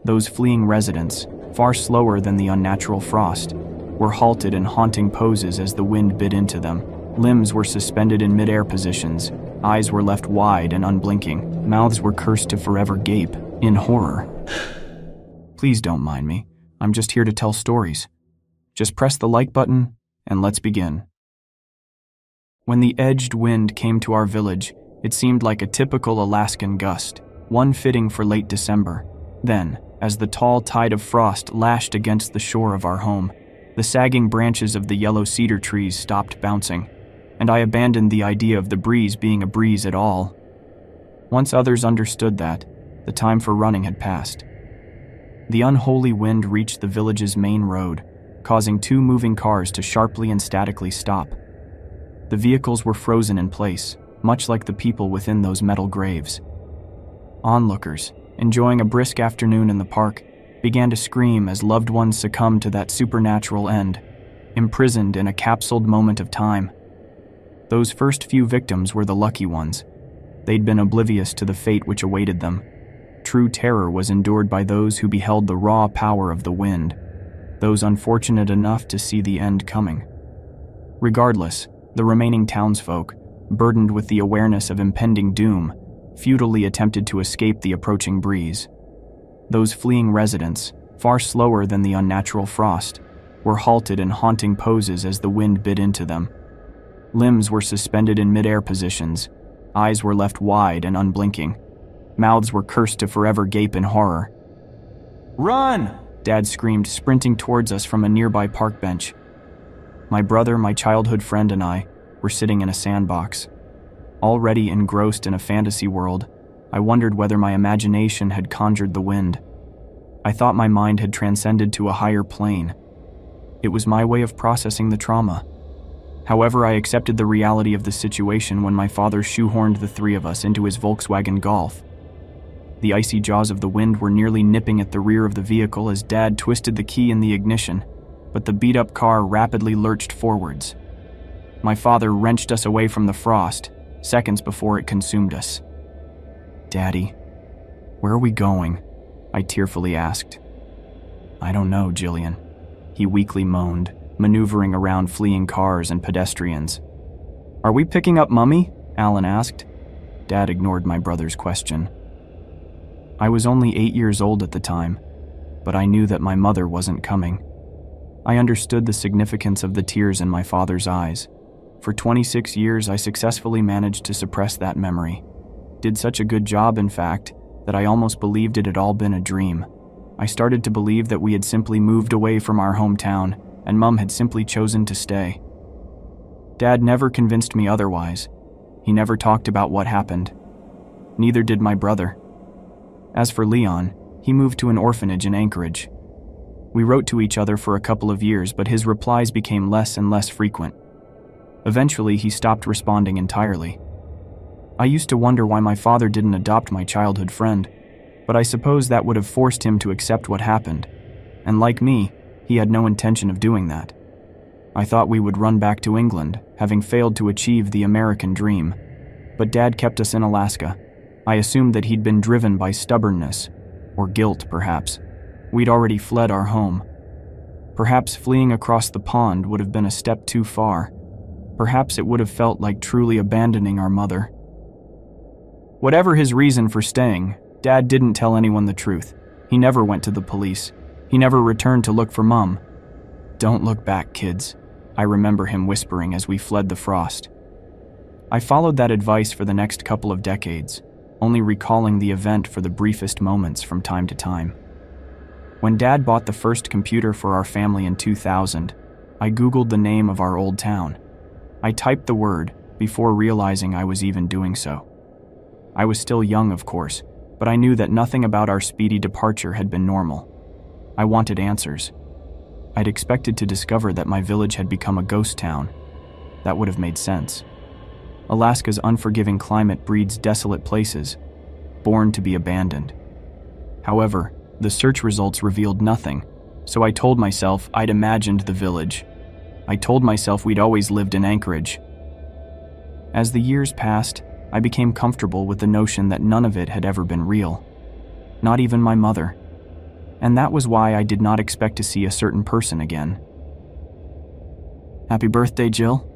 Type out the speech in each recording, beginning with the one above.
Those fleeing residents, far slower than the unnatural frost, were halted in haunting poses as the wind bit into them. Limbs were suspended in mid-air positions, eyes were left wide and unblinking, mouths were cursed to forever gape, in horror. Please don't mind me, I'm just here to tell stories. Just press the like button, and let's begin. When the edged wind came to our village, it seemed like a typical Alaskan gust, one fitting for late December. Then, as the tall tide of frost lashed against the shore of our home, the sagging branches of the yellow cedar trees stopped bouncing, and I abandoned the idea of the breeze being a breeze at all. Once others understood that, the time for running had passed. The unholy wind reached the village's main road, causing 2 moving cars to sharply and statically stop. The vehicles were frozen in place, much like the people within those metal graves. Onlookers, enjoying a brisk afternoon in the park, began to scream as loved ones succumbed to that supernatural end, imprisoned in a capsuled moment of time. Those first few victims were the lucky ones. They'd been oblivious to the fate which awaited them. True terror was endured by those who beheld the raw power of the wind, those unfortunate enough to see the end coming. Regardless, the remaining townsfolk, burdened with the awareness of impending doom, futilely attempted to escape the approaching breeze. Those fleeing residents, far slower than the unnatural frost, were halted in haunting poses as the wind bit into them. Limbs were suspended in mid-air positions, eyes were left wide and unblinking, mouths were cursed to forever gape in horror. "Run!" Dad screamed, sprinting towards us from a nearby park bench. My brother, my childhood friend, and I were sitting in a sandbox. Already engrossed in a fantasy world, I wondered whether my imagination had conjured the wind. I thought my mind had transcended to a higher plane. It was my way of processing the trauma. However, I accepted the reality of the situation when my father shoehorned the 3 of us into his Volkswagen Golf. The icy jaws of the wind were nearly nipping at the rear of the vehicle as Dad twisted the key in the ignition, but the beat-up car rapidly lurched forwards. My father wrenched us away from the frost, seconds before it consumed us. "Daddy, where are we going?" I tearfully asked. "I don't know, Jillian," he weakly moaned, maneuvering around fleeing cars and pedestrians. "Are we picking up Mummy?" Alan asked. Dad ignored my brother's question. I was only 8 years old at the time, but I knew that my mother wasn't coming. I understood the significance of the tears in my father's eyes. For 26 years, I successfully managed to suppress that memory. Did such a good job, in fact, that I almost believed it had all been a dream. I started to believe that we had simply moved away from our hometown, and Mum had simply chosen to stay. Dad never convinced me otherwise. He never talked about what happened. Neither did my brother. As for Leon, he moved to an orphanage in Anchorage. We wrote to each other for a couple of years, but his replies became less and less frequent. Eventually, he stopped responding entirely. I used to wonder why my father didn't adopt my childhood friend, but I suppose that would have forced him to accept what happened, and like me, he had no intention of doing that. I thought we would run back to England, having failed to achieve the American dream, but Dad kept us in Alaska. I assumed that he'd been driven by stubbornness, or guilt perhaps. We'd already fled our home. Perhaps fleeing across the pond would have been a step too far. Perhaps it would have felt like truly abandoning our mother. Whatever his reason for staying, Dad didn't tell anyone the truth. He never went to the police. He never returned to look for Mum. "Don't look back, kids," I remember him whispering as we fled the frost. I followed that advice for the next couple of decades, only recalling the event for the briefest moments from time to time. When Dad bought the first computer for our family in 2000, I Googled the name of our old town. I typed the word before realizing I was even doing so. I was still young, of course, but I knew that nothing about our speedy departure had been normal. I wanted answers. I'd expected to discover that my village had become a ghost town. That would have made sense. Alaska's unforgiving climate breeds desolate places, born to be abandoned. However, the search results revealed nothing, so I told myself I'd imagined the village. I told myself we'd always lived in Anchorage. As the years passed, I became comfortable with the notion that none of it had ever been real. Not even my mother. and that was why I did not expect to see a certain person again. "Happy birthday, Jill."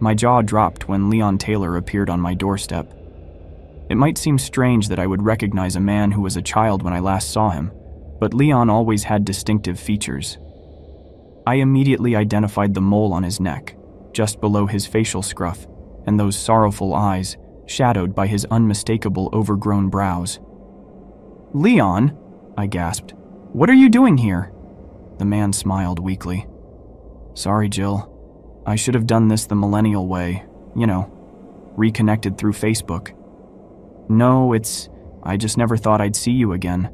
My jaw dropped when Leon Taylor appeared on my doorstep. It might seem strange that I would recognize a man who was a child when I last saw him, but Leon always had distinctive features. I immediately identified the mole on his neck, just below his facial scruff, and those sorrowful eyes, shadowed by his unmistakable overgrown brows. "Leon," I gasped, "what are you doing here?" The man smiled weakly. "Sorry, Jill. I should have done this the millennial way, reconnected through Facebook." "No, I just never thought I'd see you again.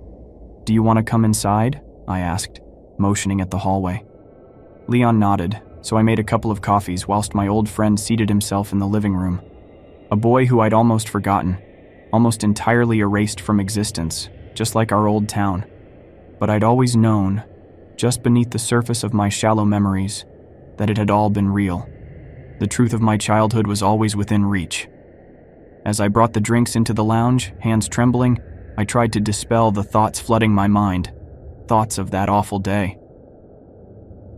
Do you want to come inside?" I asked, motioning at the hallway. Leon nodded, so I made a couple of coffees whilst my old friend seated himself in the living room. A boy who I'd almost forgotten, almost entirely erased from existence, just like our old town. But I'd always known, just beneath the surface of my shallow memories, that it had all been real. The truth of my childhood was always within reach. As I brought the drinks into the lounge, hands trembling, I tried to dispel the thoughts flooding my mind, thoughts of that awful day.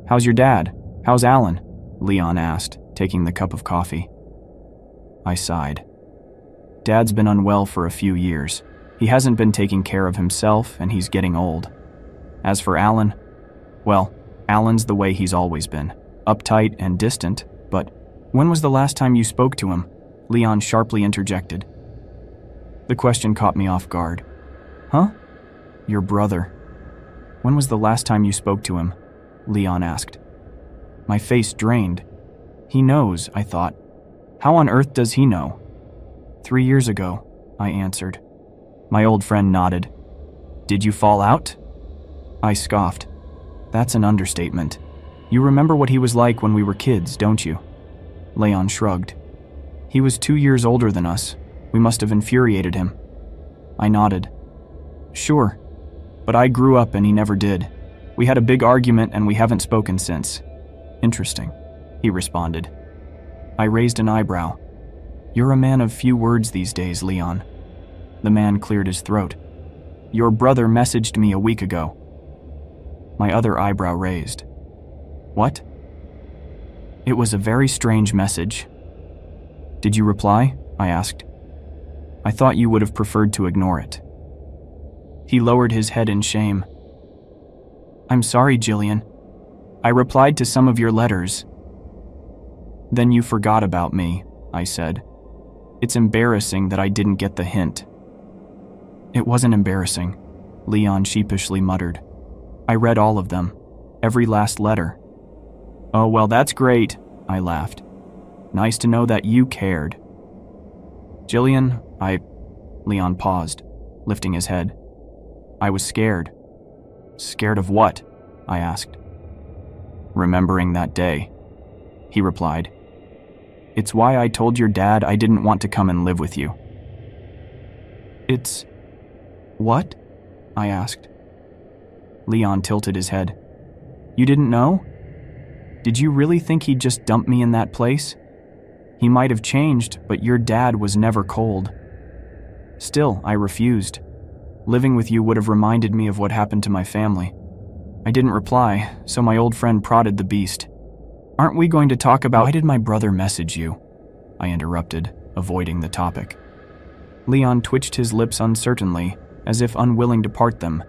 "How's your dad? How's Alan?" Leon asked, taking the cup of coffee. I sighed. Dad's been unwell for a few years. He hasn't been taking care of himself, and he's getting old. As for Alan, well, Alan's the way he's always been, uptight and distant, but when was the last time you spoke to him? Leon sharply interjected. The question caught me off guard. Huh? Your brother. When was the last time you spoke to him? Leon asked. My face drained. He knows, I thought. How on earth does he know? 3 years ago, I answered. My old friend nodded. Did you fall out? I scoffed. That's an understatement. You remember what he was like when we were kids, don't you? Leon shrugged. He was 2 years older than us. We must have infuriated him. I nodded. Sure, but I grew up and he never did. We had a big argument and we haven't spoken since. Interesting, he responded. I raised an eyebrow. You're a man of few words these days, Leon. The man cleared his throat. Your brother messaged me a week ago. My other eyebrow raised. What? It was a very strange message. Did you reply? I asked. I thought you would have preferred to ignore it. He lowered his head in shame. I'm sorry, Jillian. I replied to some of your letters. Then you forgot about me, I said. It's embarrassing that I didn't get the hint. It wasn't embarrassing, Leon sheepishly muttered. I read all of them, every last letter. Oh, well, that's great, I laughed. Nice to know that you cared. Jillian, Leon paused, lifting his head. I was scared. Scared of what? I asked. Remembering that day, he replied. It's why I told your dad I didn't want to come and live with you. It's... what? I asked. Leon tilted his head. You didn't know? Did you really think he'd just dump me in that place? He might have changed, but your dad was never cold. Still, I refused. Living with you would have reminded me of what happened to my family. I didn't reply, so my old friend prodded the beast. Aren't we going to talk about— Why did my brother message you? I interrupted, avoiding the topic. Leon twitched his lips uncertainly, as if unwilling to part them.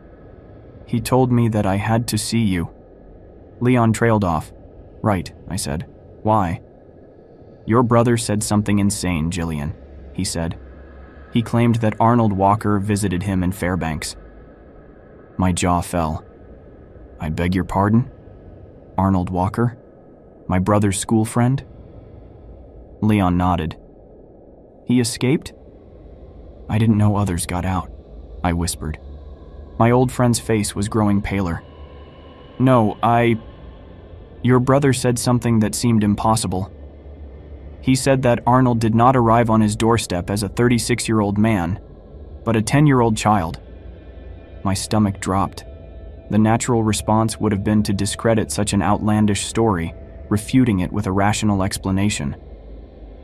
He told me that I had to see you. Leon trailed off. Right, I said. Why? Your brother said something insane, Jillian, he said. He claimed that Arnold Walker visited him in Fairbanks. My jaw fell. I beg your pardon? Arnold Walker? My brother's school friend? Leon nodded. He escaped? I didn't know others got out, I whispered. My old friend's face was growing paler. No, Your brother said something that seemed impossible. He said that Arnold did not arrive on his doorstep as a 36-year-old man, but a 10-year-old child. My stomach dropped. The natural response would have been to discredit such an outlandish story, refuting it with a rational explanation.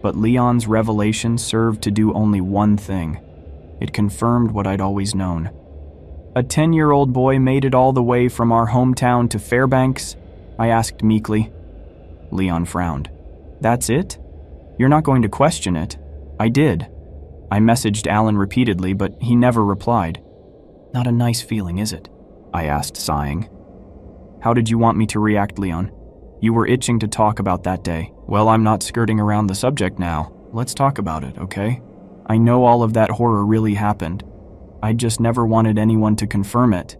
But Leon's revelation served to do only one thing. It confirmed what I'd always known. A 10-year-old boy made it all the way from our hometown to Fairbanks? I asked meekly. Leon frowned. That's it? You're not going to question it? I did. I messaged Alan repeatedly, but he never replied. Not a nice feeling, is it? I asked, sighing. How did you want me to react, Leon? You were itching to talk about that day. Well, I'm not skirting around the subject now. Let's talk about it, okay? I know all of that horror really happened. I just never wanted anyone to confirm it.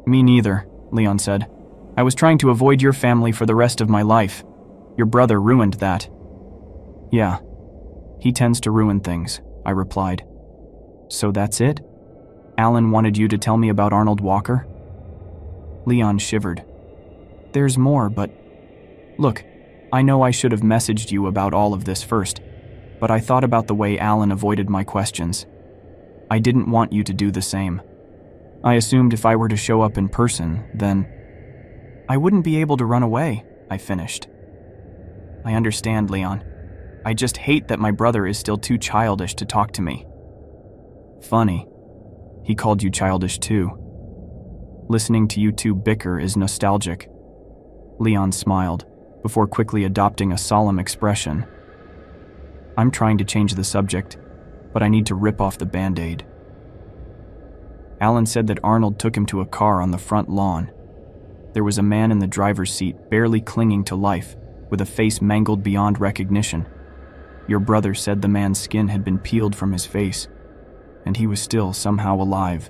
Me neither, Leon said. I was trying to avoid your family for the rest of my life. Your brother ruined that. Yeah, he tends to ruin things, I replied. So that's it? Alan wanted you to tell me about Arnold Walker? Leon shivered. There's more, but... Look, I know I should have messaged you about all of this first, but I thought about the way Alan avoided my questions. I didn't want you to do the same. I assumed if I were to show up in person, then... I wouldn't be able to run away, I finished. I understand, Leon. I just hate that my brother is still too childish to talk to me. Funny. He called you childish too. Listening to you two bicker is nostalgic. Leon smiled, before quickly adopting a solemn expression. I'm trying to change the subject, but I need to rip off the Band-Aid. Alan said that Arnold took him to a car on the front lawn. There was a man in the driver's seat, barely clinging to life, with a face mangled beyond recognition. Your brother said the man's skin had been peeled from his face, and he was still somehow alive.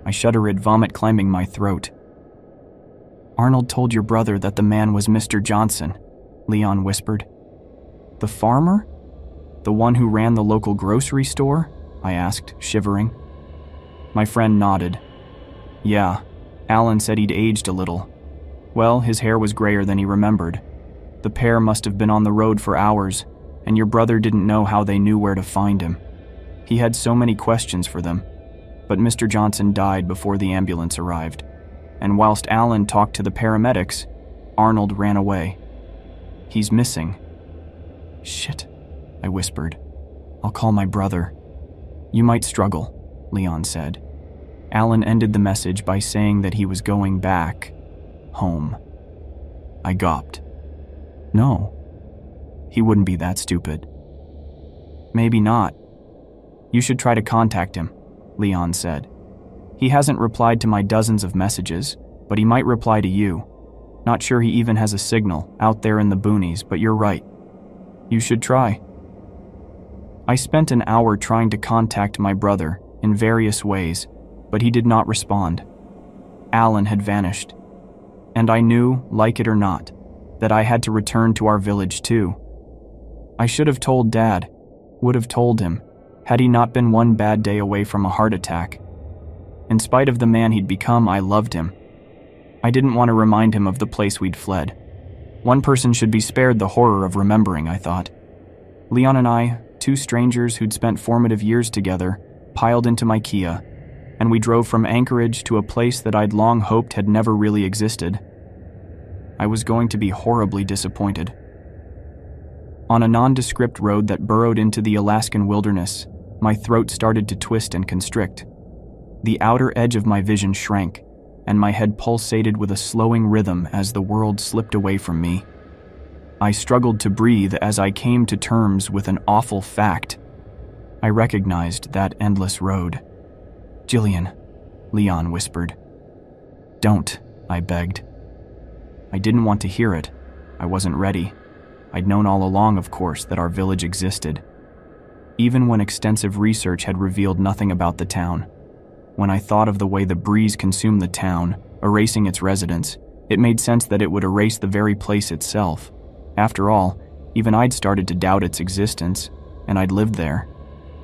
I shuddered, vomit climbing my throat. Arnold told your brother that the man was Mr. Johnson, Leon whispered. The farmer? The one who ran the local grocery store? I asked, shivering. My friend nodded. Yeah, Alan said he'd aged a little. Well, his hair was grayer than he remembered. The pair must have been on the road for hours, and your brother didn't know how they knew where to find him. He had so many questions for them, but Mr. Johnson died before the ambulance arrived, and whilst Alan talked to the paramedics, Arnold ran away. He's missing. Shit, I whispered. I'll call my brother. You might struggle, Leon said. Alan ended the message by saying that he was going back home. I gawped. No, he wouldn't be that stupid. Maybe not. You should try to contact him, Leon said. He hasn't replied to my dozens of messages, but he might reply to you. Not sure he even has a signal out there in the boonies, but you're right. You should try. I spent an hour trying to contact my brother in various ways, but he did not respond. Alan had vanished, and I knew, like it or not, that I had to return to our village too. I should have told Dad, would have told him, had he not been one bad day away from a heart attack. In spite of the man he'd become, I loved him. I didn't want to remind him of the place we'd fled. One person should be spared the horror of remembering, I thought. Leon and I, two strangers who'd spent formative years together, piled into my Kia, and we drove from Anchorage to a place that I'd long hoped had never really existed. I was going to be horribly disappointed. On a nondescript road that burrowed into the Alaskan wilderness, my throat started to twist and constrict. The outer edge of my vision shrank, and my head pulsated with a slowing rhythm as the world slipped away from me. I struggled to breathe as I came to terms with an awful fact. I recognized that endless road. Jillian, Leon whispered. Don't, I begged. I didn't want to hear it. I wasn't ready. I'd known all along, of course, that our village existed. Even when extensive research had revealed nothing about the town. When I thought of the way the breeze consumed the town, erasing its residents, it made sense that it would erase the very place itself. After all, even I'd started to doubt its existence, and I'd lived there.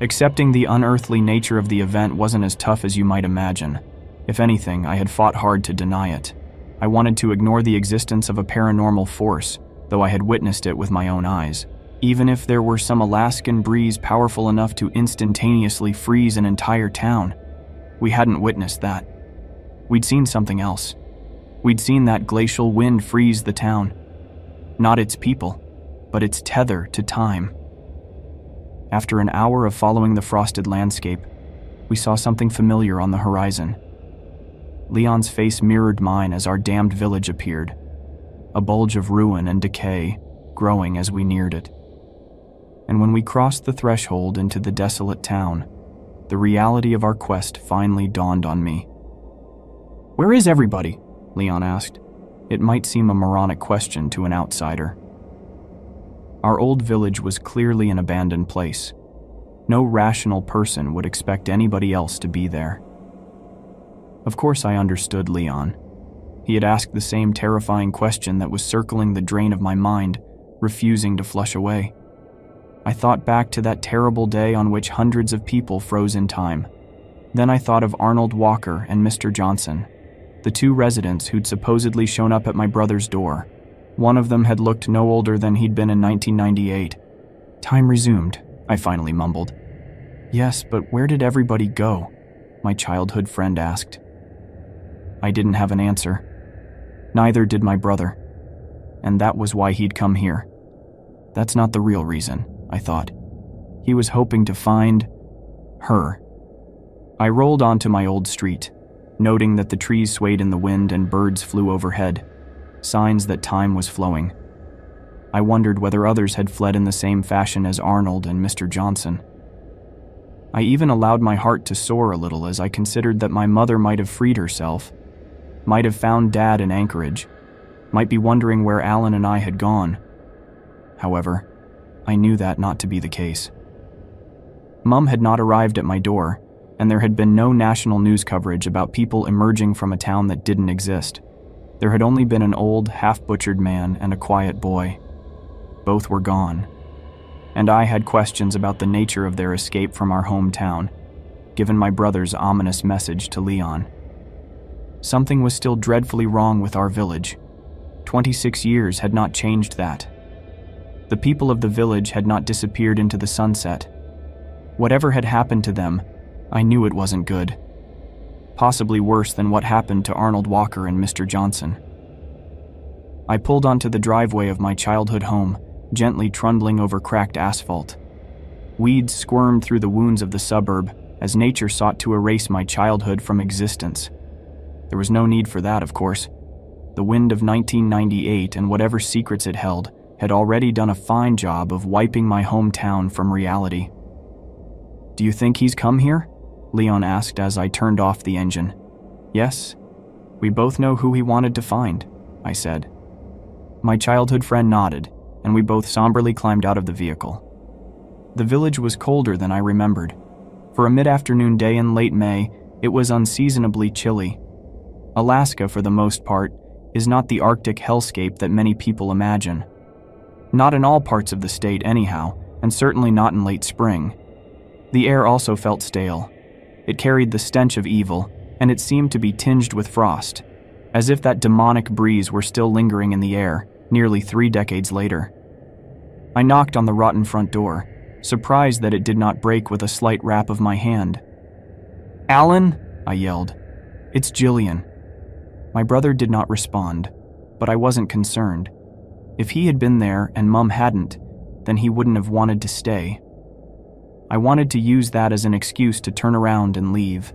Accepting the unearthly nature of the event wasn't as tough as you might imagine. If anything, I had fought hard to deny it. I wanted to ignore the existence of a paranormal force, though I had witnessed it with my own eyes. Even if there were some Alaskan breeze powerful enough to instantaneously freeze an entire town, we hadn't witnessed that. We'd seen something else. We'd seen that glacial wind freeze the town. Not its people, but its tether to time. After an hour of following the frosted landscape, we saw something familiar on the horizon. Leon's face mirrored mine as our damned village appeared, a bulge of ruin and decay growing as we neared it. And when we crossed the threshold into the desolate town, the reality of our quest finally dawned on me. "Where is everybody?" Leon asked. It might seem a moronic question to an outsider. Our old village was clearly an abandoned place. No rational person would expect anybody else to be there. Of course I understood Leon. He had asked the same terrifying question that was circling the drain of my mind, refusing to flush away. I thought back to that terrible day on which hundreds of people froze in time. Then I thought of Arnold Walker and Mr. Johnson, the two residents who'd supposedly shown up at my brother's door. One of them had looked no older than he'd been in 1998. "Time resumed," I finally mumbled. "Yes, but where did everybody go?" my childhood friend asked. I didn't have an answer. Neither did my brother. And that was why he'd come here. That's not the real reason, I thought. He was hoping to find her. I rolled onto my old street, noting that the trees swayed in the wind and birds flew overhead, signs that time was flowing. I wondered whether others had fled in the same fashion as Arnold and Mr. Johnson. I even allowed my heart to soar a little as I considered that my mother might have freed herself, might have found Dad in Anchorage, might be wondering where Alan and I had gone. However, I knew that not to be the case. Mum had not arrived at my door, and there had been no national news coverage about people emerging from a town that didn't exist. There had only been an old, half-butchered man and a quiet boy. Both were gone. And I had questions about the nature of their escape from our hometown, given my brother's ominous message to Leon. Something was still dreadfully wrong with our village. 26 years had not changed that. The people of the village had not disappeared into the sunset. Whatever had happened to them, I knew it wasn't good. Possibly worse than what happened to Arnold Walker and Mr. Johnson. I pulled onto the driveway of my childhood home, gently trundling over cracked asphalt. Weeds squirmed through the wounds of the suburb as nature sought to erase my childhood from existence. There was no need for that, of course. The wind of 1998 and whatever secrets it held had already done a fine job of wiping my hometown from reality. "Do you think he's come here?" Leon asked as I turned off the engine. "Yes. We both know who he wanted to find," I said. My childhood friend nodded, and we both somberly climbed out of the vehicle. The village was colder than I remembered. For a mid-afternoon day in late May, it was unseasonably chilly. Alaska, for the most part, is not the Arctic hellscape that many people imagine. Not in all parts of the state anyhow, and certainly not in late spring. The air also felt stale. It carried the stench of evil, and it seemed to be tinged with frost, as if that demonic breeze were still lingering in the air, nearly 3 decades later. I knocked on the rotten front door, surprised that it did not break with a slight rap of my hand. "Alan!" I yelled. "It's Jillian." My brother did not respond, but I wasn't concerned. If he had been there and Mum hadn't, then he wouldn't have wanted to stay. I wanted to use that as an excuse to turn around and leave.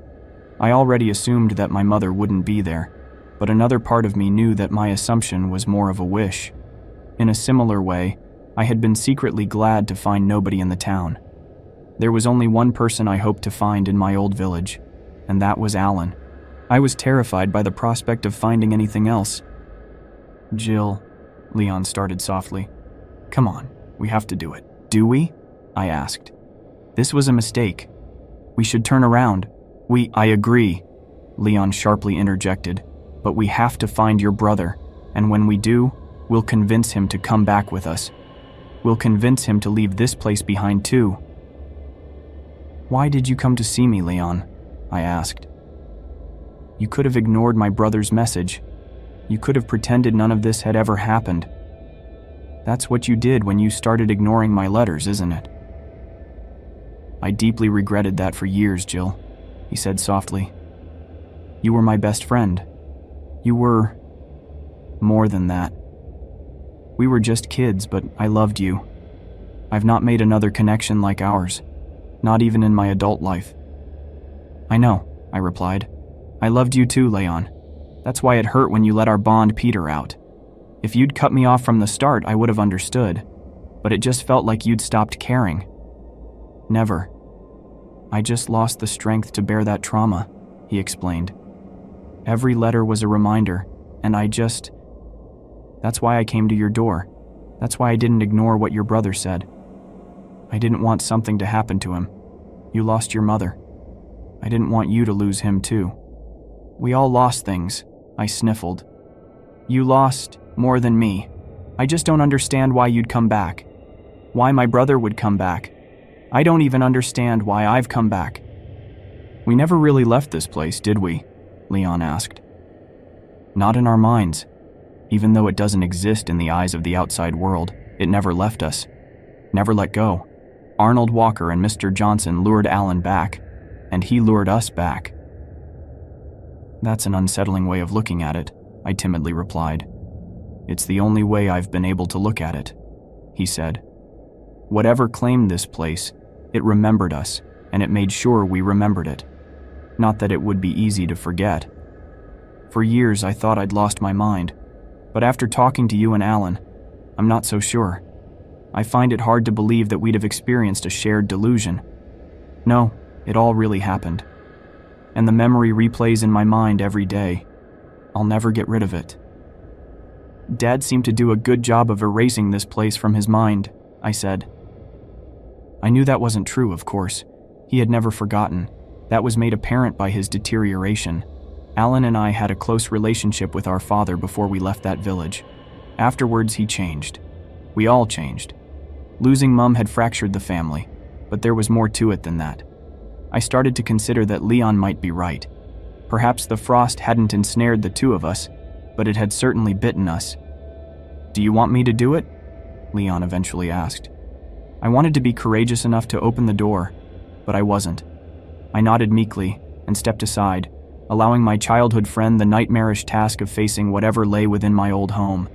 I already assumed that my mother wouldn't be there, but another part of me knew that my assumption was more of a wish. In a similar way, I had been secretly glad to find nobody in the town. There was only one person I hoped to find in my old village, and that was Alan. I was terrified by the prospect of finding anything else. "Jill," Leon started softly. "Come on, we have to do it." "Do we?" I asked. "This was a mistake. We should turn around. I agree," Leon sharply interjected, "but we have to find your brother, and when we do, we'll convince him to come back with us. We'll convince him to leave this place behind too." "Why did you come to see me, Leon?" I asked. "You could have ignored my brother's message. You could have pretended none of this had ever happened. That's what you did when you started ignoring my letters, isn't it?" "I deeply regretted that for years, Jill," he said softly. "You were my best friend. You were more than that. We were just kids, but I loved you. I've not made another connection like ours, not even in my adult life. I know, I replied. I loved you too, Leon. That's why it hurt when you let our bond peter out. If you'd cut me off from the start, I would have understood, but it just felt like you'd stopped caring. Never. I just lost the strength to bear that trauma, he explained. Every letter was a reminder, and that's why I came to your door. That's why I didn't ignore what your brother said. I didn't want something to happen to him. You lost your mother. I didn't want you to lose him too. We all lost things, I sniffled. You lost more than me. I just don't understand why you'd come back. Why my brother would come back. I don't even understand why I've come back. We never really left this place, did we? Leon asked. Not in our minds. Even though it doesn't exist in the eyes of the outside world, it never left us. Never let go. Arnold Walker and Mr. Johnson lured Alan back, and he lured us back. That's an unsettling way of looking at it, I timidly replied. It's the only way I've been able to look at it, he said. Whatever claimed this place, it remembered us, and it made sure we remembered it. Not that it would be easy to forget. For years I thought I'd lost my mind, but after talking to you and Alan, I'm not so sure. I find it hard to believe that we'd have experienced a shared delusion. No, it all really happened. And the memory replays in my mind every day. I'll never get rid of it. Dad seemed to do a good job of erasing this place from his mind, I said. I knew that wasn't true, of course. He had never forgotten. That was made apparent by his deterioration. Alan and I had a close relationship with our father before we left that village. Afterwards, he changed. We all changed. Losing Mum had fractured the family, but there was more to it than that. I started to consider that Leon might be right. Perhaps the frost hadn't ensnared the two of us, but it had certainly bitten us. Do you want me to do it? Leon eventually asked. I wanted to be courageous enough to open the door, but I wasn't. I nodded meekly and stepped aside, allowing my childhood friend the nightmarish task of facing whatever lay within my old home.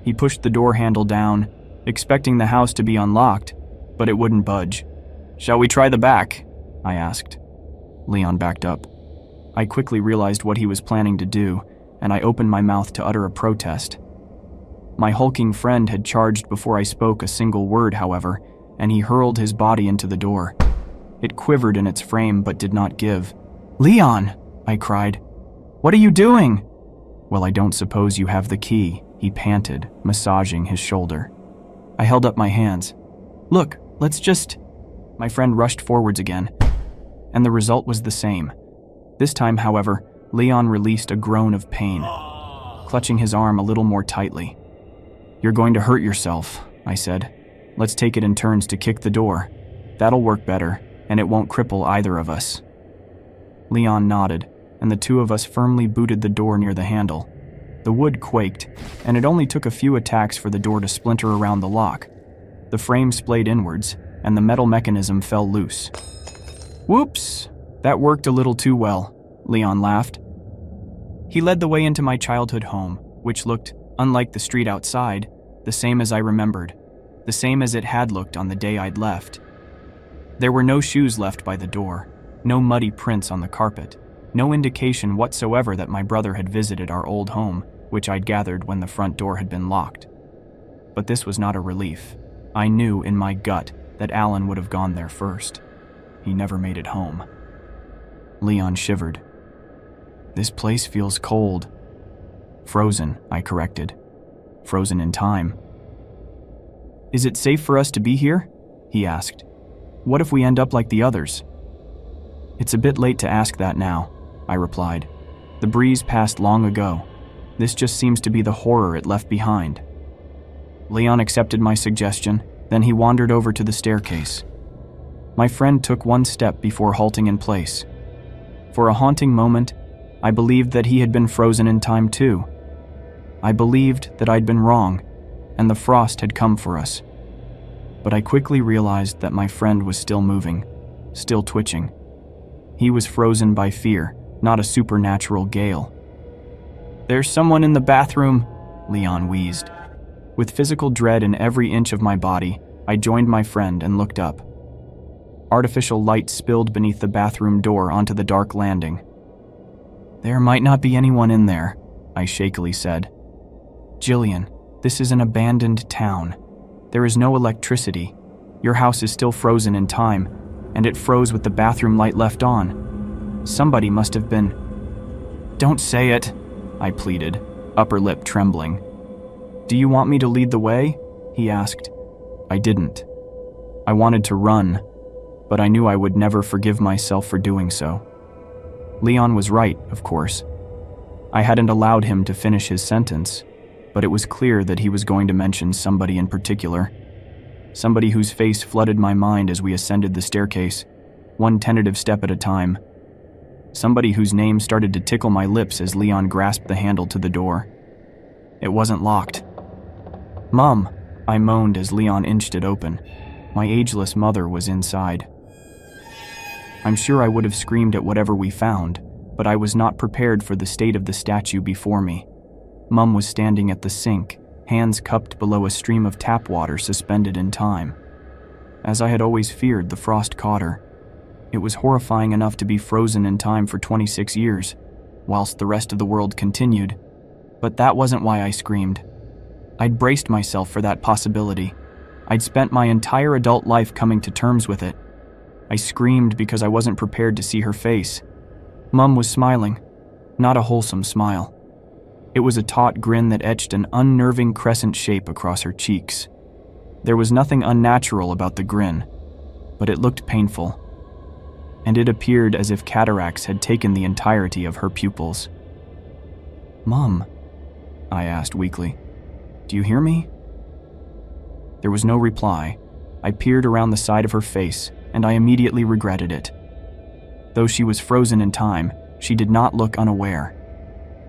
He pushed the door handle down, expecting the house to be unlocked, but it wouldn't budge. Shall we try the back? I asked. Leon backed up. I quickly realized what he was planning to do, and I opened my mouth to utter a protest. My hulking friend had charged before I spoke a single word, however, and he hurled his body into the door. It quivered in its frame but did not give. Leon! I cried. What are you doing? Well, I don't suppose you have the key, he panted, massaging his shoulder. I held up my hands. Look, let's just... My friend rushed forwards again, and the result was the same. This time, however, Leon released a groan of pain, clutching his arm a little more tightly. You're going to hurt yourself, I said. Let's take it in turns to kick the door. That'll work better, and it won't cripple either of us. Leon nodded, and the two of us firmly booted the door near the handle. The wood quaked, and it only took a few attacks for the door to splinter around the lock. The frame splayed inwards, and the metal mechanism fell loose. Whoops! That worked a little too well, Leon laughed. He led the way into my childhood home, which looked, unlike the street outside, the same as I remembered, the same as it had looked on the day I'd left. There were no shoes left by the door, no muddy prints on the carpet, no indication whatsoever that my brother had visited our old home, which I'd gathered when the front door had been locked. But this was not a relief. I knew in my gut that Alan would have gone there first. He never made it home. Leon shivered. This place feels cold. Frozen, I corrected. Frozen in time. Is it safe for us to be here? He asked. What if we end up like the others? It's a bit late to ask that now, I replied. The breeze passed long ago. This just seems to be the horror it left behind. Leon accepted my suggestion, then he wandered over to the staircase. My friend took one step before halting in place. For a haunting moment, I believed that he had been frozen in time too. I believed that I'd been wrong, and the frost had come for us. But I quickly realized that my friend was still moving, still twitching. He was frozen by fear, not a supernatural gale. There's someone in the bathroom, Leon wheezed. With physical dread in every inch of my body, I joined my friend and looked up. Artificial light spilled beneath the bathroom door onto the dark landing. "There might not be anyone in there," I shakily said. "Jillian, this is an abandoned town. There is no electricity. Your house is still frozen in time, and it froze with the bathroom light left on. Somebody must have been—" "Don't say it," I pleaded, upper lip trembling. "Do you want me to lead the way?" he asked. I didn't. I wanted to run, but I knew I would never forgive myself for doing so. Leon was right, of course. I hadn't allowed him to finish his sentence, but it was clear that he was going to mention somebody in particular. Somebody whose face flooded my mind as we ascended the staircase, one tentative step at a time. Somebody whose name started to tickle my lips as Leon grasped the handle to the door. It wasn't locked. "Mom," I moaned as Leon inched it open. My ageless mother was inside. I'm sure I would have screamed at whatever we found, but I was not prepared for the state of the statue before me. Mum was standing at the sink, hands cupped below a stream of tap water suspended in time. As I had always feared, the frost caught her. It was horrifying enough to be frozen in time for 26 years, whilst the rest of the world continued. But that wasn't why I screamed. I'd braced myself for that possibility. I'd spent my entire adult life coming to terms with it. I screamed because I wasn't prepared to see her face. Mum was smiling, not a wholesome smile. It was a taut grin that etched an unnerving crescent shape across her cheeks. There was nothing unnatural about the grin, but it looked painful. And it appeared as if cataracts had taken the entirety of her pupils. "Mom," I asked weakly, "do you hear me?" There was no reply. I peered around the side of her face, and I immediately regretted it. Though she was frozen in time, she did not look unaware.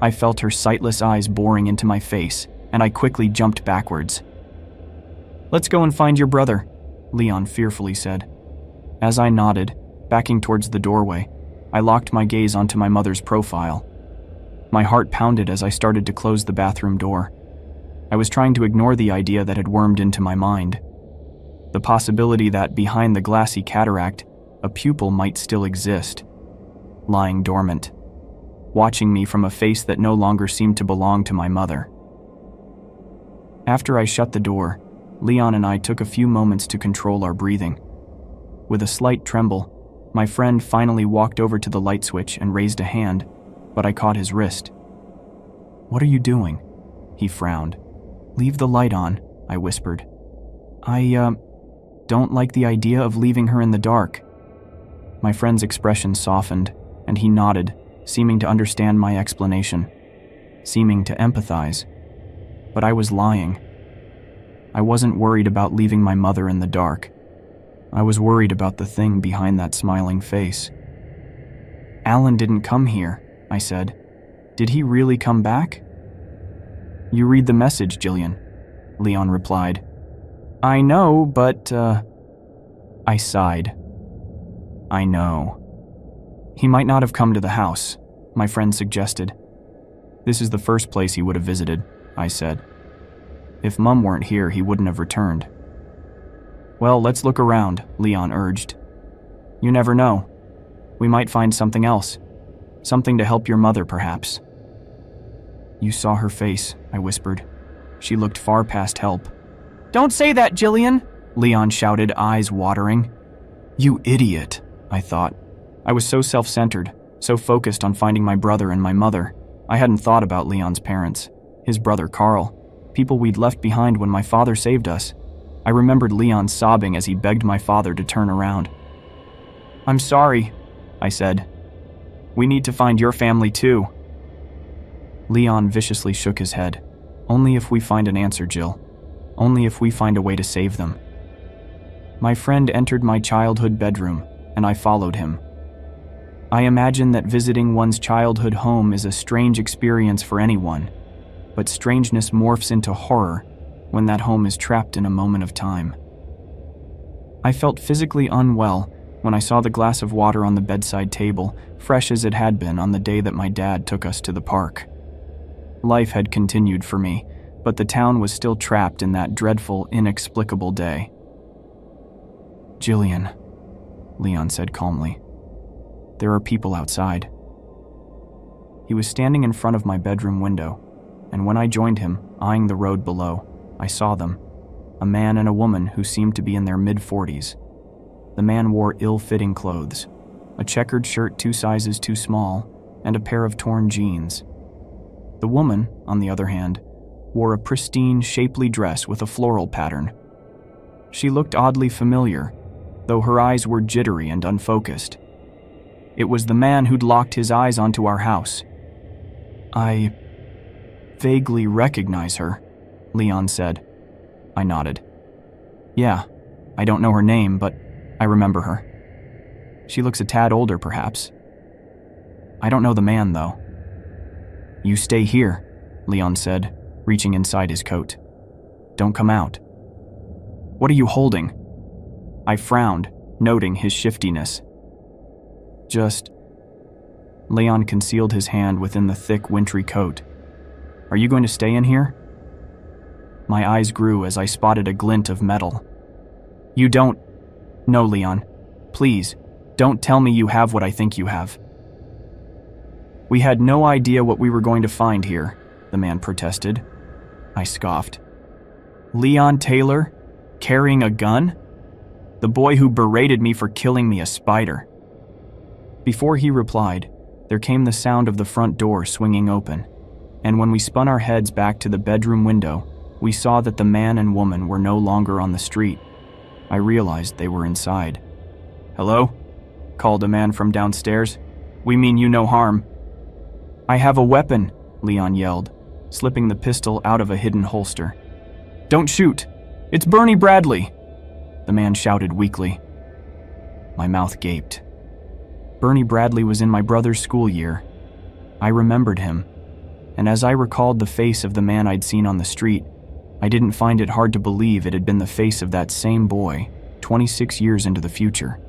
I felt her sightless eyes boring into my face, and I quickly jumped backwards. "Let's go and find your brother," Leon fearfully said. As I nodded, backing towards the doorway, I locked my gaze onto my mother's profile. My heart pounded as I started to close the bathroom door. I was trying to ignore the idea that had wormed into my mind. The possibility that behind the glassy cataract, a pupil might still exist, lying dormant, watching me from a face that no longer seemed to belong to my mother. After I shut the door, Leon and I took a few moments to control our breathing. With a slight tremble, my friend finally walked over to the light switch and raised a hand, but I caught his wrist. "What are you doing?" He frowned. "Leave the light on," I whispered. I don't like the idea of leaving her in the dark." My friend's expression softened, and he nodded, seeming to understand my explanation, seeming to empathize. But I was lying. I wasn't worried about leaving my mother in the dark. I was worried about the thing behind that smiling face. "Alan didn't come here," I said. "Did he really come back?" "You read the message, Jillian," Leon replied. "I know, but, I sighed. "I know." "He might not have come to the house," my friend suggested. "This is the first place he would have visited," I said. "If Mum weren't here, he wouldn't have returned." "Well, let's look around," Leon urged. "You never know. We might find something else. Something to help your mother, perhaps." "You saw her face," I whispered. "She looked far past help." "Don't say that, Jillian!" Leon shouted, eyes watering. "You idiot," I thought. I was so self-centered, so focused on finding my brother and my mother. I hadn't thought about Leon's parents, his brother Carl, people we'd left behind when my father saved us. I remembered Leon sobbing as he begged my father to turn around. "I'm sorry," I said. "We need to find your family too." Leon viciously shook his head. "Only if we find an answer, Jill. Only if we find a way to save them." My friend entered my childhood bedroom, and I followed him. I imagine that visiting one's childhood home is a strange experience for anyone, but strangeness morphs into horror when that home is trapped in a moment of time. I felt physically unwell when I saw the glass of water on the bedside table, fresh as it had been on the day that my dad took us to the park. Life had continued for me, but the town was still trapped in that dreadful, inexplicable day. "Jillian," Leon said calmly. "There are people outside." He was standing in front of my bedroom window, and when I joined him, eyeing the road below, I saw them, a man and a woman who seemed to be in their mid-40s. The man wore ill-fitting clothes, a checkered shirt 2 sizes too small, and a pair of torn jeans. The woman, on the other hand, wore a pristine, shapely dress with a floral pattern. She looked oddly familiar, though her eyes were jittery and unfocused. It was the man who'd locked his eyes onto our house. "I vaguely recognize her," Leon said. I nodded. "Yeah, I don't know her name, but I remember her. She looks a tad older, perhaps. I don't know the man, though." "You stay here," Leon said, reaching inside his coat. "Don't come out." "What are you holding?" I frowned, noting his shiftiness. "Just..." Leon concealed his hand within the thick, wintry coat. "Are you going to stay in here?" My eyes grew as I spotted a glint of metal. "You don't..." "No, Leon. Please, don't tell me you have what I think you have." "We had no idea what we were going to find here," the man protested. I scoffed. "Leon Taylor? Carrying a gun? The boy who berated me for killing me a spider." Before he replied, there came the sound of the front door swinging open, and when we spun our heads back to the bedroom window, we saw that the man and woman were no longer on the street. I realized they were inside. "Hello?" called a man from downstairs. "We mean you no harm." "I have a weapon," Leon yelled, slipping the pistol out of a hidden holster. "Don't shoot! It's Bernie Bradley!" the man shouted weakly. My mouth gaped. Bernie Bradley was in my brother's school year. I remembered him, and as I recalled the face of the man I'd seen on the street, I didn't find it hard to believe it had been the face of that same boy, 26 years into the future.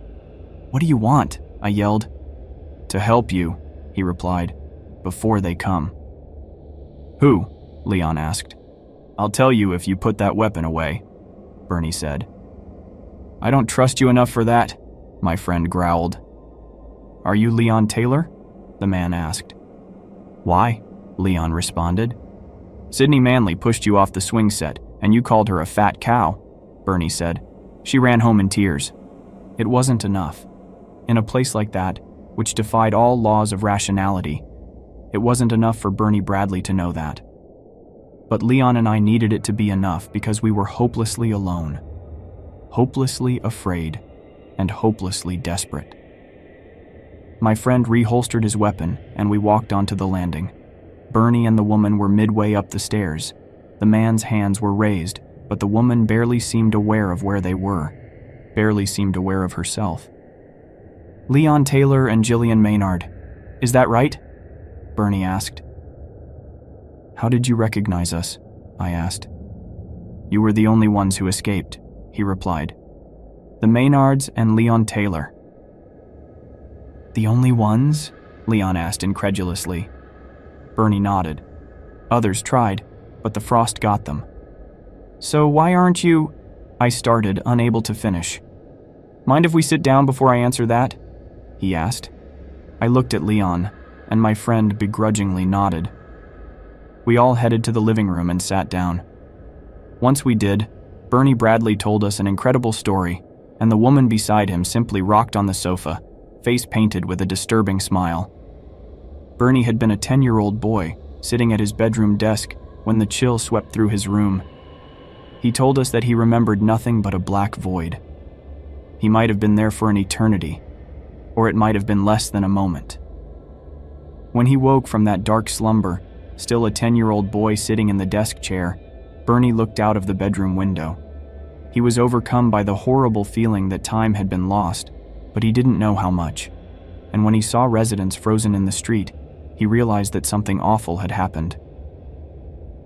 "What do you want?" I yelled. "To help you," he replied, "before they come." "Who?" Leon asked. "I'll tell you if you put that weapon away," Bernie said. "I don't trust you enough for that," my friend growled. "Are you Leon Taylor?" the man asked. "Why?" Leon responded. "Sydney Manley pushed you off the swing set, and you called her a fat cow," Bernie said. "She ran home in tears." It wasn't enough. In a place like that, which defied all laws of rationality, it wasn't enough for Bernie Bradley to know that. But Leon and I needed it to be enough because we were hopelessly alone, hopelessly afraid, and hopelessly desperate. My friend reholstered his weapon, and we walked onto the landing. Bernie and the woman were midway up the stairs. The man's hands were raised, but the woman barely seemed aware of where they were, barely seemed aware of herself. "Leon Taylor and Jillian Maynard. Is that right?" Bernie asked. "How did you recognize us?" I asked. "You were the only ones who escaped," he replied. "The Maynards and Leon Taylor." "The only ones?" Leon asked incredulously. Bernie nodded. "Others tried, but the frost got them." "So why aren't you—" I started, unable to finish. "Mind if we sit down before I answer that?" he asked. I looked at Leon, and my friend begrudgingly nodded. We all headed to the living room and sat down. Once we did, Bernie Bradley told us an incredible story, and the woman beside him simply rocked on the sofa, face painted with a disturbing smile. Bernie had been a 10-year-old boy, sitting at his bedroom desk when the chill swept through his room. He told us that he remembered nothing but a black void. He might have been there for an eternity, or it might have been less than a moment. When he woke from that dark slumber, still a 10-year-old boy sitting in the desk chair, Bernie looked out of the bedroom window. He was overcome by the horrible feeling that time had been lost, but he didn't know how much. And when he saw residents frozen in the street, he realized that something awful had happened.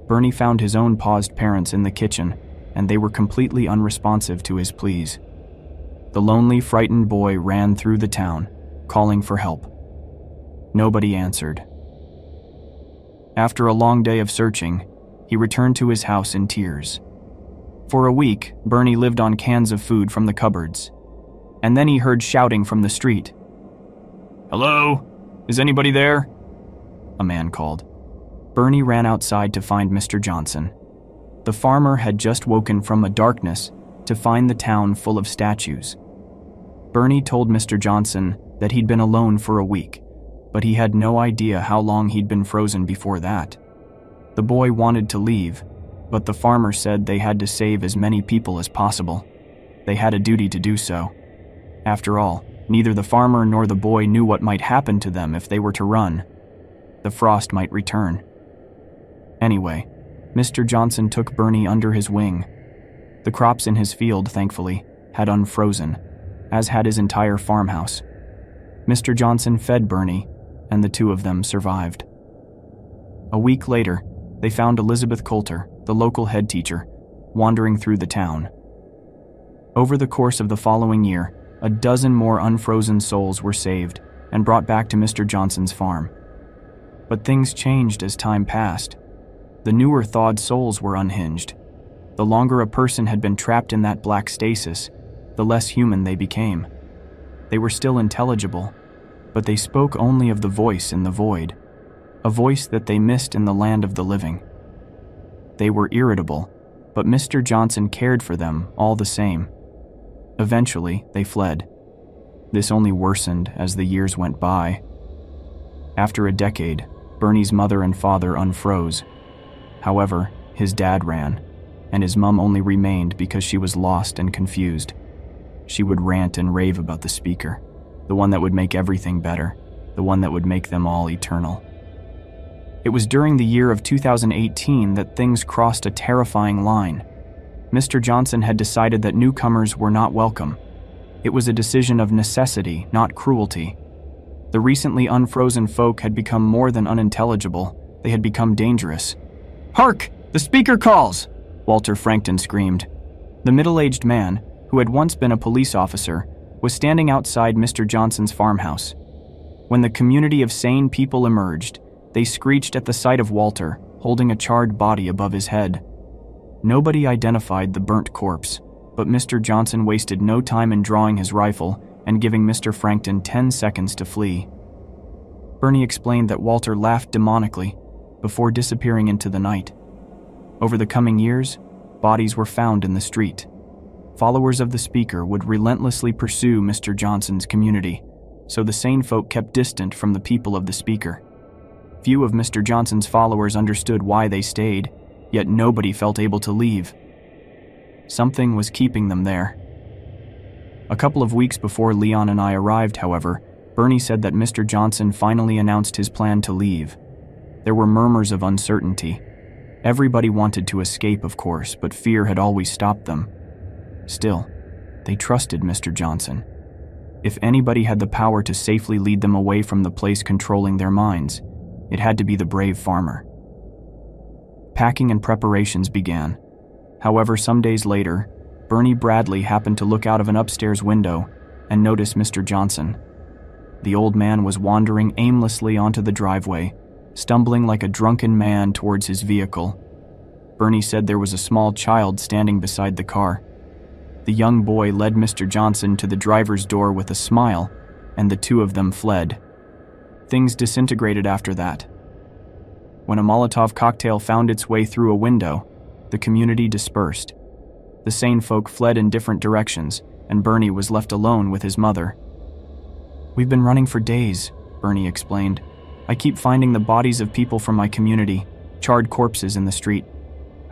Bernie found his own paused parents in the kitchen, and they were completely unresponsive to his pleas. The lonely, frightened boy ran through the town, calling for help. Nobody answered. After a long day of searching, he returned to his house in tears. For a week, Bernie lived on cans of food from the cupboards. and then he heard shouting from the street. "Hello? Is anybody there?" a man called. Bernie ran outside to find Mr. Johnson. The farmer had just woken from a darkness to find the town full of statues. Bernie told Mr. Johnson that he'd been alone for a week, but he had no idea how long he'd been frozen before that. The boy wanted to leave, but the farmer said they had to save as many people as possible. They had a duty to do so. After all, neither the farmer nor the boy knew what might happen to them if they were to run. The frost might return. Anyway, Mr. Johnson took Bernie under his wing. The crops in his field, thankfully, had unfrozen, as had his entire farmhouse. Mr. Johnson fed Bernie, and the two of them survived. A week later, they found Elizabeth Coulter, the local head teacher, wandering through the town. Over the course of the following year, a dozen more unfrozen souls were saved and brought back to Mr. Johnson's farm. But things changed as time passed. The newer thawed souls were unhinged. The longer a person had been trapped in that black stasis, the less human they became. They were still intelligible, but they spoke only of the voice in the void, a voice that they missed in the land of the living. They were irritable, but Mr. Johnson cared for them all the same. Eventually, they fled. This only worsened as the years went by. After a decade, Bernie's mother and father unfroze. However, his dad ran, and his mom only remained because she was lost and confused. She would rant and rave about the speaker, the one that would make everything better, the one that would make them all eternal. It was during the year of 2018 that things crossed a terrifying line. Mr. Johnson had decided that newcomers were not welcome. It was a decision of necessity, not cruelty. The recently unfrozen folk had become more than unintelligible. They had become dangerous. "Hark! The speaker calls!" Walter Frankton screamed. The middle-aged man, who had once been a police officer, was standing outside Mr. Johnson's farmhouse. When the community of sane people emerged, they screeched at the sight of Walter, holding a charred body above his head. Nobody identified the burnt corpse, but Mr. Johnson wasted no time in drawing his rifle and giving Mr. Frankton 10 seconds to flee. Bernie explained that Walter laughed demonically before disappearing into the night. Over the coming years, bodies were found in the street. Followers of the speaker would relentlessly pursue Mr. Johnson's community, so the sane folk kept distant from the people of the speaker. Few of Mr. Johnson's followers understood why they stayed, yet nobody felt able to leave. Something was keeping them there. A couple of weeks before Leon and I arrived, however, Bernie said that Mr. Johnson finally announced his plan to leave. There were murmurs of uncertainty. Everybody wanted to escape, of course, but fear had always stopped them. Still, they trusted Mr. Johnson. If anybody had the power to safely lead them away from the place controlling their minds, it had to be the brave farmer. Packing and preparations began. However, some days later, Bernie Bradley happened to look out of an upstairs window and notice Mr. Johnson. The old man was wandering aimlessly onto the driveway, stumbling like a drunken man towards his vehicle. Bernie said there was a small child standing beside the car. The young boy led Mr. Johnson to the driver's door with a smile, and the two of them fled. Things disintegrated after that. When a Molotov cocktail found its way through a window, the community dispersed. The sane folk fled in different directions, and Bernie was left alone with his mother. "We've been running for days," Bernie explained. "I keep finding the bodies of people from my community, charred corpses in the street.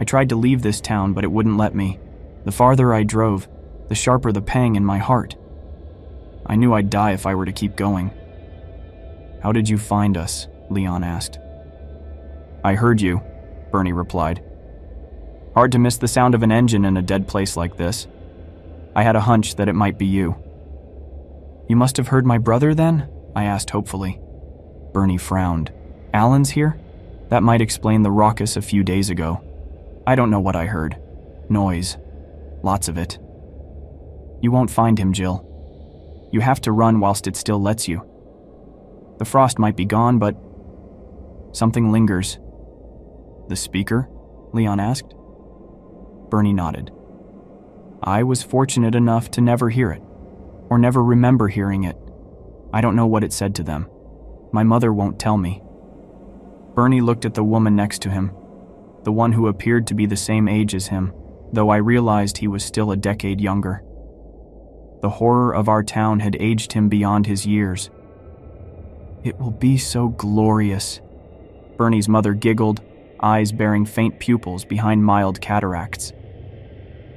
I tried to leave this town, but it wouldn't let me. The farther I drove, the sharper the pang in my heart. I knew I'd die if I were to keep going." "How did you find us?" Leon asked. "I heard you," Bernie replied. "Hard to miss the sound of an engine in a dead place like this. I had a hunch that it might be you." "You must have heard my brother then?" I asked hopefully. Bernie frowned. "Alan's here? That might explain the raucous a few days ago. I don't know what I heard. Noise. Lots of it. You won't find him, Jill. You have to run whilst it still lets you. The frost might be gone, but something lingers." "The speaker?" Leon asked. Bernie nodded. "I was fortunate enough to never hear it, or never remember hearing it. I don't know what it said to them. My mother won't tell me. Bernie looked at the woman next to him, the one who appeared to be the same age as him, though I realized he was still a decade younger. The horror of our town had aged him beyond his years. "It will be so glorious," Bernie's mother giggled, eyes bearing faint pupils behind mild cataracts.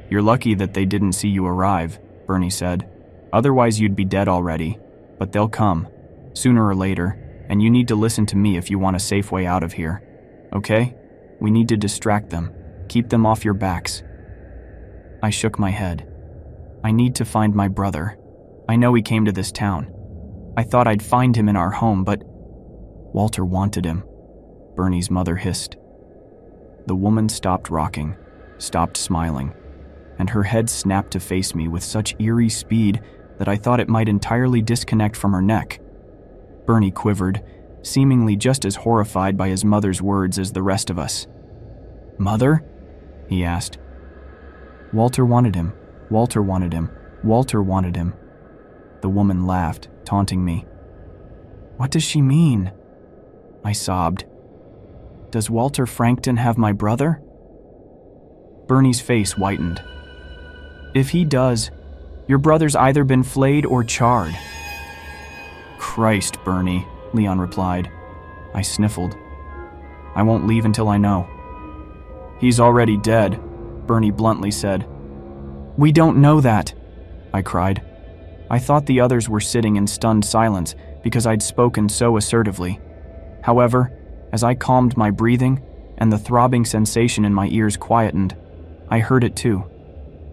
"You're lucky that they didn't see you arrive," Bernie said. "Otherwise you'd be dead already, but they'll come, sooner or later, and you need to listen to me if you want a safe way out of here. Okay? We need to distract them, keep them off your backs." I shook my head. I need to find my brother. I know he came to this town. I thought I'd find him in our home, but Walter wanted him, Bernie's mother hissed. The woman stopped rocking, stopped smiling, and her head snapped to face me with such eerie speed that I thought it might entirely disconnect from her neck. Bernie quivered, seemingly just as horrified by his mother's words as the rest of us. "Mother?" he asked. "Walter wanted him. Walter wanted him. Walter wanted him." The woman laughed, taunting me. "What does she mean?" I sobbed. "Does Walter Frankton have my brother?" Bernie's face whitened. "If he does, your brother's either been flayed or charred." "Christ, Bernie," Leon replied. I sniffled. "I won't leave until I know." "He's already dead," Bernie bluntly said. "We don't know that," I cried. I thought the others were sitting in stunned silence because I'd spoken so assertively. However, as I calmed my breathing and the throbbing sensation in my ears quietened, I heard it too,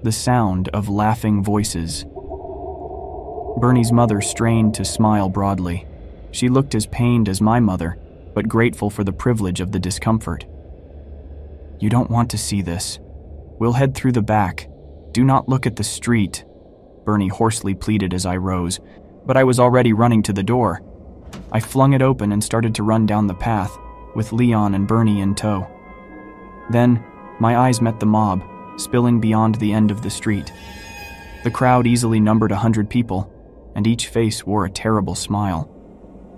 the sound of laughing voices. Bernie's mother strained to smile broadly. She looked as pained as my mother, but grateful for the privilege of the discomfort. "You don't want to see this. We'll head through the back. Do not look at the street," Bernie hoarsely pleaded as I rose, but I was already running to the door. I flung it open and started to run down the path, with Leon and Bernie in tow. Then, my eyes met the mob, spilling beyond the end of the street. The crowd easily numbered 100 people, and each face wore a terrible smile.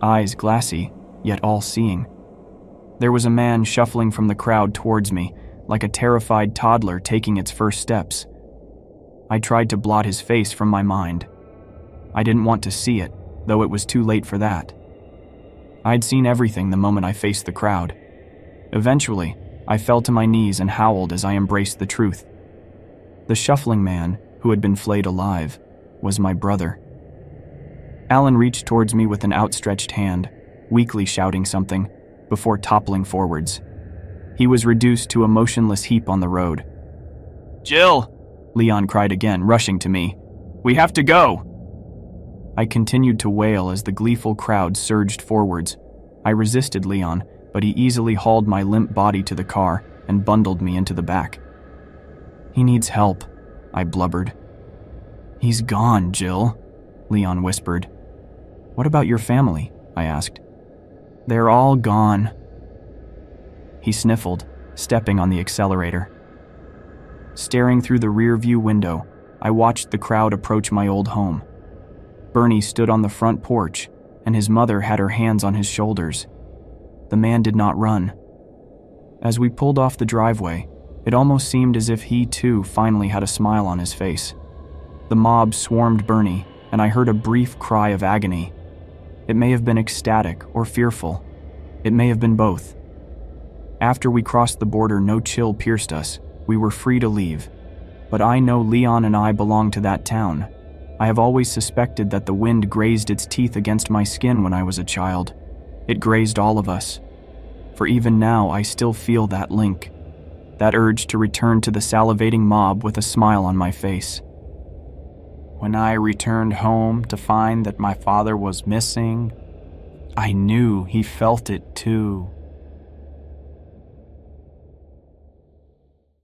Eyes glassy, yet all-seeing. There was a man shuffling from the crowd towards me, like a terrified toddler taking its first steps. I tried to blot his face from my mind. I didn't want to see it, though it was too late for that. I'd seen everything the moment I faced the crowd. Eventually, I fell to my knees and howled as I embraced the truth. The shuffling man, who had been flayed alive, was my brother. Alan reached towards me with an outstretched hand, weakly shouting something, before toppling forwards. He was reduced to a motionless heap on the road. "Jill!" Leon cried again, rushing to me. "We have to go!" I continued to wail as the gleeful crowd surged forwards. I resisted Leon, but he easily hauled my limp body to the car and bundled me into the back. "He needs help," I blubbered. "He's gone, Jill," Leon whispered. "What about your family?" I asked. "They're all gone." He sniffled, stepping on the accelerator. Staring through the rear-view window, I watched the crowd approach my old home. Bernie stood on the front porch, and his mother had her hands on his shoulders. The man did not run. As we pulled off the driveway, it almost seemed as if he too finally had a smile on his face. The mob swarmed Bernie, and I heard a brief cry of agony. It may have been ecstatic or fearful. It may have been both. After we crossed the border, no chill pierced us. We were free to leave. But I know Leon and I belong to that town. I have always suspected that the wind grazed its teeth against my skin when I was a child. It grazed all of us. For even now, I still feel that link. That urge to return to the salivating mob with a smile on my face. When I returned home to find that my father was missing, I knew he felt it too.